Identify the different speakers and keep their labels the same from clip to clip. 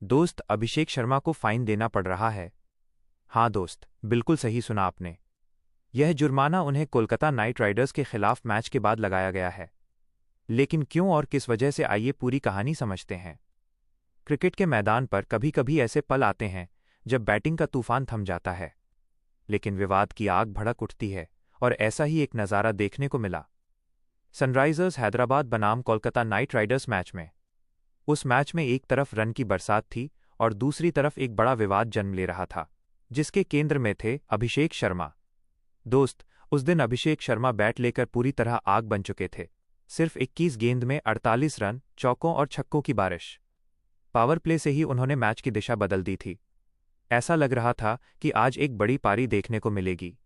Speaker 1: दोस्त, अभिषेक शर्मा को फाइन देना पड़ रहा है। हाँ दोस्त, बिल्कुल सही सुना आपने। यह जुर्माना उन्हें कोलकाता नाइट राइडर्स के खिलाफ मैच के बाद लगाया गया है। लेकिन क्यों और किस वजह से, आइए पूरी कहानी समझते हैं। क्रिकेट के मैदान पर कभी कभी ऐसे पल आते हैं जब बैटिंग का तूफान थम जाता है, लेकिन विवाद की आग भड़क उठती है, और ऐसा ही एक नज़ारा देखने को मिला सनराइजर्स हैदराबाद बनाम कोलकाता नाइट राइडर्स मैच में। उस मैच में एक तरफ रन की बरसात थी और दूसरी तरफ एक बड़ा विवाद जन्म ले रहा था, जिसके केंद्र में थे अभिषेक शर्मा। दोस्त, उस दिन अभिषेक शर्मा बैट लेकर पूरी तरह आग बन चुके थे। सिर्फ 21 गेंद में 48 रन, चौकों और छक्कों की बारिश। पावर प्ले से ही उन्होंने मैच की दिशा बदल दी थी। ऐसा लग रहा था कि आज एक बड़ी पारी देखने को मिलेगी।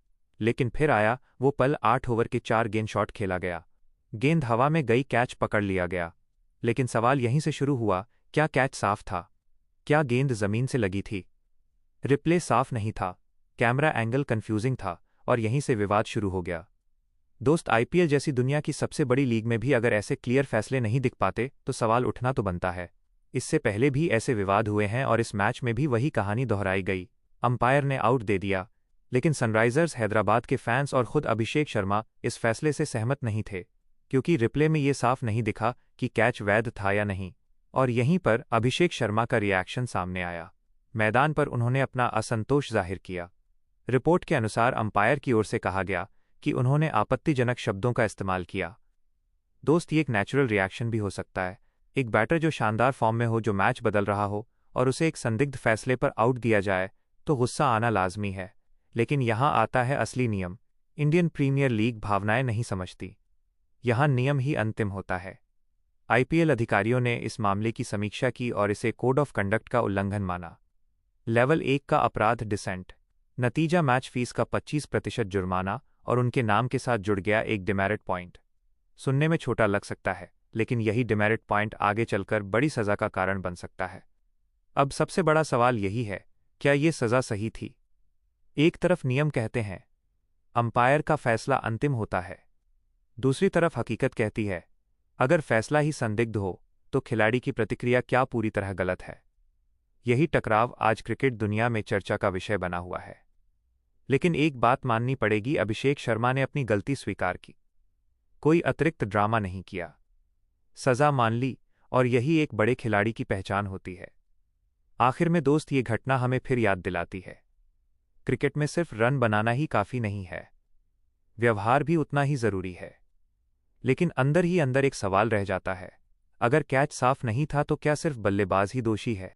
Speaker 1: लेकिन फिर आया वो पल। 8 ओवर के 4 गेंद शॉट खेला गया। गेंद हवा में गई, कैच पकड़ लिया गया। लेकिन सवाल यहीं से शुरू हुआ, क्या कैच साफ था? क्या गेंद जमीन से लगी थी? रिप्ले साफ नहीं था, कैमरा एंगल कंफ्यूजिंग था, और यहीं से विवाद शुरू हो गया। दोस्त, आईपीएल जैसी दुनिया की सबसे बड़ी लीग में भी अगर ऐसे क्लियर फैसले नहीं दिख पाते तो सवाल उठना तो बनता है। इससे पहले भी ऐसे विवाद हुए हैं और इस मैच में भी वही कहानी दोहराई गई। अंपायर ने आउट दे दिया, लेकिन सनराइजर्स हैदराबाद के फैंस और खुद अभिषेक शर्मा इस फैसले से सहमत नहीं थे, क्योंकि रिप्ले में ये साफ नहीं दिखा कि कैच वैध था या नहीं। और यहीं पर अभिषेक शर्मा का रिएक्शन सामने आया। मैदान पर उन्होंने अपना असंतोष जाहिर किया। रिपोर्ट के अनुसार अंपायर की ओर से कहा गया कि उन्होंने आपत्तिजनक शब्दों का इस्तेमाल किया। दोस्त, ये एक नेचुरल रिएक्शन भी हो सकता है। एक बैटर जो शानदार फॉर्म में हो, जो मैच बदल रहा हो, और उसे एक संदिग्ध फैसले पर आउट दिया जाए तो गुस्सा आना लाजमी है। लेकिन यहाँ आता है असली नियम। इंडियन प्रीमियर लीग भावनाएं नहीं समझती। यहाँ नियम ही अंतिम होता है। आईपीएल अधिकारियों ने इस मामले की समीक्षा की और इसे कोड ऑफ कंडक्ट का उल्लंघन माना। लेवल 1 का अपराध, डिसेंट। नतीजा, मैच फीस का 25% जुर्माना और उनके नाम के साथ जुड़ गया एक डिमेरिट पॉइंट। सुनने में छोटा लग सकता है, लेकिन यही डिमेरिट पॉइंट आगे चलकर बड़ी सज़ा का कारण बन सकता है। अब सबसे बड़ा सवाल यही है, क्या ये सज़ा सही थी? एक तरफ नियम कहते हैं अंपायर का फैसला अंतिम होता है, दूसरी तरफ हकीकत कहती है अगर फैसला ही संदिग्ध हो तो खिलाड़ी की प्रतिक्रिया क्या पूरी तरह गलत है? यही टकराव आज क्रिकेट दुनिया में चर्चा का विषय बना हुआ है। लेकिन एक बात माननी पड़ेगी, अभिषेक शर्मा ने अपनी गलती स्वीकार की। कोई अतिरिक्त ड्रामा नहीं किया, सज़ा मान ली, और यही एक बड़े खिलाड़ी की पहचान होती है। आखिर में दोस्त, ये घटना हमें फिर याद दिलाती है, क्रिकेट में सिर्फ रन बनाना ही काफ़ी नहीं है, व्यवहार भी उतना ही ज़रूरी है। लेकिन अंदर ही अंदर एक सवाल रह जाता है, अगर कैच साफ नहीं था तो क्या सिर्फ बल्लेबाज ही दोषी है?